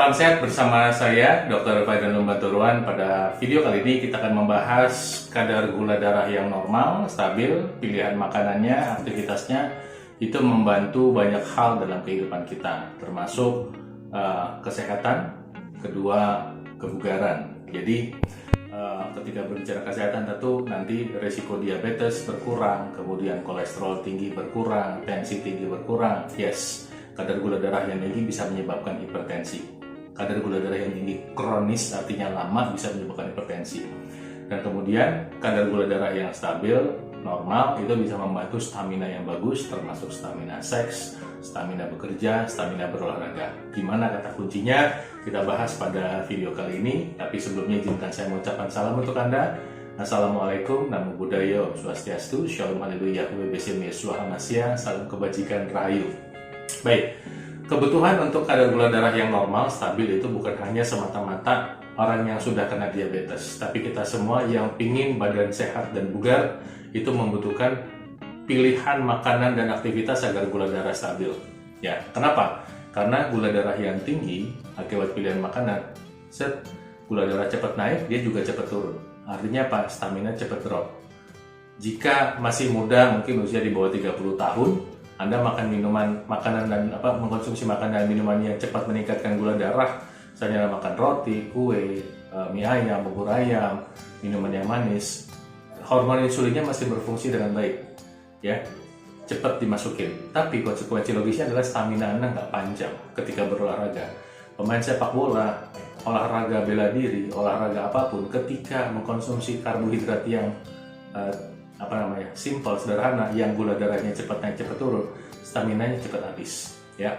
Salam sehat bersama saya, Dr. Faidan Lumbaturuan. Pada video kali ini kita akan membahas kadar gula darah yang normal, stabil, pilihan makanannya, aktivitasnya, itu membantu banyak hal dalam kehidupan kita, termasuk kesehatan, kedua kebugaran. Jadi ketika berbicara kesehatan tentu nanti resiko diabetes berkurang, kemudian kolesterol tinggi berkurang, tensi tinggi berkurang. Yes, kadar gula darah yang tinggi bisa menyebabkan hipertensi. Kadar gula darah yang tinggi kronis artinya lama bisa menyebabkan hipertensi. Dan kemudian kadar gula darah yang stabil, normal, itu bisa membantu stamina yang bagus, termasuk stamina seks, stamina bekerja, stamina berolahraga. Gimana kata kuncinya? Kita bahas pada video kali ini. Tapi sebelumnya izinkan saya mengucapkan salam untuk Anda. Assalamualaikum, Namo Buddhaya, Swastiastu, Shalom Haleluya, Webesem Yesua Hamasya, salam kebajikan rahayu. Baik. Kebutuhan untuk kadar gula darah yang normal, stabil itu bukan hanya semata-mata orang yang sudah kena diabetes, tapi kita semua yang pingin badan sehat dan bugar itu membutuhkan pilihan makanan dan aktivitas agar gula darah stabil. Ya, kenapa? Karena gula darah yang tinggi akibat pilihan makanan, gula darah cepat naik, dia juga cepat turun. Artinya apa? Stamina cepat drop. Jika masih muda, mungkin usia di bawah 30 tahun, Anda makan makanan dan mengkonsumsi makanan dan minuman yang cepat meningkatkan gula darah, misalnya makan roti, kue, mie ayam, bubur ayam, minuman yang manis, hormon insulinnya masih berfungsi dengan baik, ya, cepat dimasukin. Tapi konsekuensi logisnya adalah stamina Anda nggak panjang ketika berolahraga. Pemain sepak bola, olahraga bela diri, olahraga apapun, ketika mengkonsumsi karbohidrat yang simple, sederhana, yang gula darahnya cepat naik cepat turun, staminanya cepat habis, ya.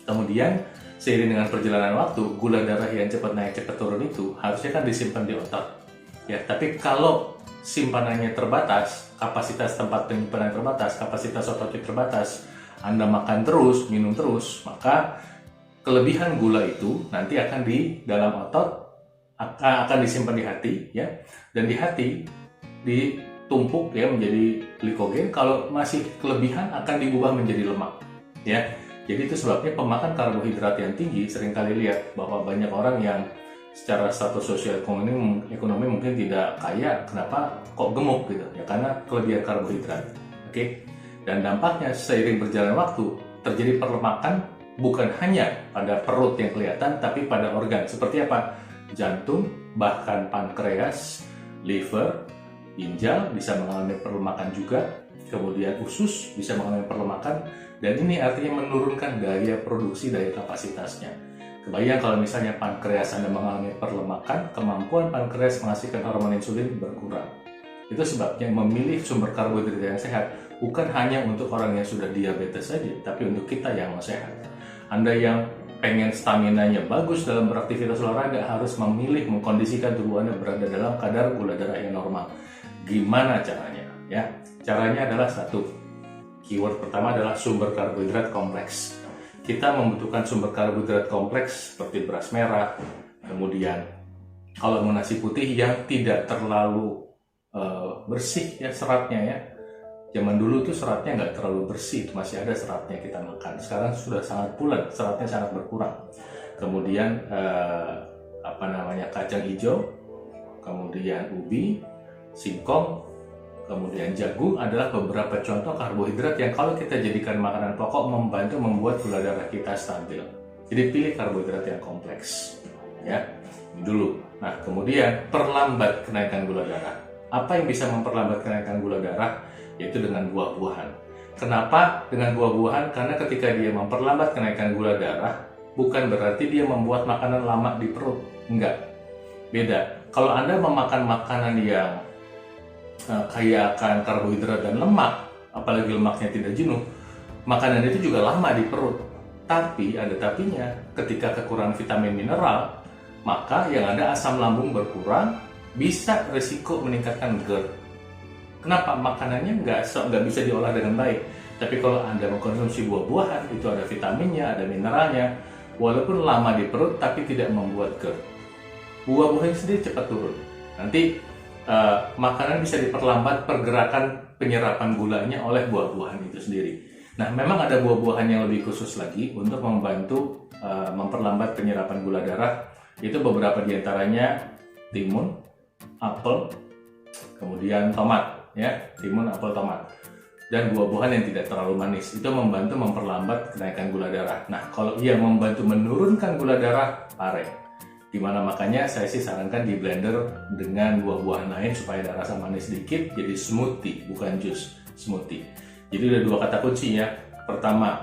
Kemudian seiring dengan perjalanan waktu, gula darah yang cepat naik cepat turun itu harusnya kan disimpan di otak, ya. Tapi kalau simpanannya terbatas, kapasitas tempat penyimpanan terbatas, kapasitas ototnya terbatas, Anda makan terus, minum terus, maka kelebihan gula itu nanti akan di dalam otot, akan disimpan di hati, ya, dan di hati ditumpuk, ya, menjadi glikogen. Kalau masih kelebihan akan diubah menjadi lemak, ya. Jadi itu sebabnya pemakan karbohidrat yang tinggi seringkali lihat bahwa banyak orang yang secara status sosial ekonomi mungkin tidak kaya, kenapa kok gemuk gitu, ya, karena kelebihan karbohidrat. Oke. Dan dampaknya seiring berjalan waktu terjadi perlemakan bukan hanya pada perut yang kelihatan, tapi pada organ seperti apa? Jantung, bahkan pankreas, liver, ginjal bisa mengalami perlemakan juga, kemudian usus bisa mengalami perlemakan, dan ini artinya menurunkan daya produksi, daya kapasitasnya. Kebayang kalau misalnya pankreas Anda mengalami perlemakan, kemampuan pankreas menghasilkan hormon insulin berkurang. Itu sebabnya memilih sumber karbohidrat yang sehat bukan hanya untuk orang yang sudah diabetes saja, tapi untuk kita yang mau sehat. Anda yang pengen staminanya bagus dalam beraktivitas olahraga harus memilih mengkondisikan tubuh Anda berada dalam kadar gula darah yang normal. Gimana caranya? Ya, caranya adalah satu. Keyword pertama adalah sumber karbohidrat kompleks. Kita membutuhkan sumber karbohidrat kompleks seperti beras merah, kemudian kalau mau nasi putih yang tidak terlalu bersih, ya, seratnya, ya. Zaman dulu tuh seratnya nggak terlalu bersih, masih ada seratnya kita makan. Sekarang sudah sangat bulat, seratnya sangat berkurang. Kemudian kacang hijau, kemudian ubi, singkong, kemudian jagung adalah beberapa contoh karbohidrat yang kalau kita jadikan makanan pokok membantu membuat gula darah kita stabil. Jadi pilih karbohidrat yang kompleks, ya, ini dulu. Nah, kemudian perlambat kenaikan gula darah. Apa yang bisa memperlambat kenaikan gula darah? Yaitu dengan buah-buahan. Kenapa dengan buah-buahan? Karena ketika dia memperlambat kenaikan gula darah, bukan berarti dia membuat makanan lama di perut. Enggak, beda. Kalau Anda memakan makanan yang kaya akan karbohidrat dan lemak, apalagi lemaknya tidak jenuh, makanan itu juga lama di perut. Tapi ada tapinya, ketika kekurangan vitamin mineral, maka yang ada asam lambung berkurang, bisa resiko meningkatkan GERD. Kenapa? Makanannya nggak bisa diolah dengan baik. Tapi kalau Anda mengkonsumsi buah-buahan, itu ada vitaminnya, ada mineralnya, walaupun lama di perut, tapi tidak membuat GERD. Buah-buahan sendiri cepat turun. Nanti makanan bisa diperlambat pergerakan penyerapan gulanya oleh buah-buahan itu sendiri. Nah, memang ada buah-buahan yang lebih khusus lagi untuk membantu memperlambat penyerapan gula darah. Itu beberapa diantaranya timun, apel, kemudian tomat, ya, timun, apel, tomat, dan buah-buahan yang tidak terlalu manis. Itu membantu memperlambat kenaikan gula darah. Nah, kalau yang membantu menurunkan gula darah, pare. Dimana makanya saya sih sarankan di blender dengan buah-buahan lain supaya ada rasa manis sedikit, jadi smoothie, bukan jus, smoothie. Jadi ada dua kata kunci ya. Pertama,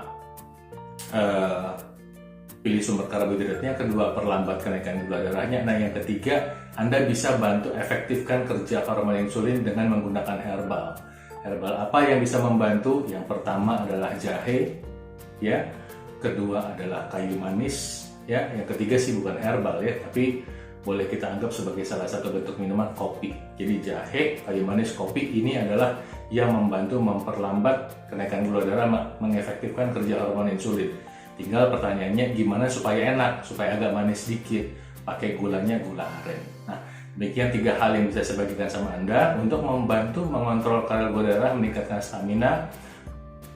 pilih sumber karbohidratnya. Kedua, perlambat kenaikan gula darahnya. Nah, yang ketiga, Anda bisa bantu efektifkan kerja hormon insulin dengan menggunakan herbal. Herbal apa yang bisa membantu? Yang pertama adalah jahe, ya. Kedua adalah kayu manis, ya. Yang ketiga sih bukan herbal ya, tapi boleh kita anggap sebagai salah satu bentuk minuman, kopi. Jadi jahe, kayu manis, kopi ini adalah yang membantu memperlambat kenaikan gula darah, mengefektifkan kerja hormon insulin. Tinggal pertanyaannya gimana supaya enak, supaya agak manis sedikit. Pakai gulanya gula aren. Nah, demikian 3 hal yang bisa saya bagikan sama Anda untuk membantu mengontrol kadar gula darah, meningkatkan stamina,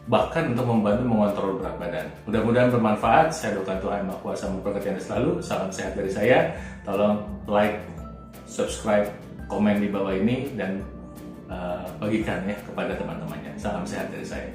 bahkan untuk membantu mengontrol berat badan. Mudah-mudahan bermanfaat. Saya doakan Tuhan Maha Kuasa memberkati Anda selalu. Salam sehat dari saya. Tolong like, subscribe, komen di bawah ini, dan bagikan ya kepada teman-temannya. Salam sehat dari saya.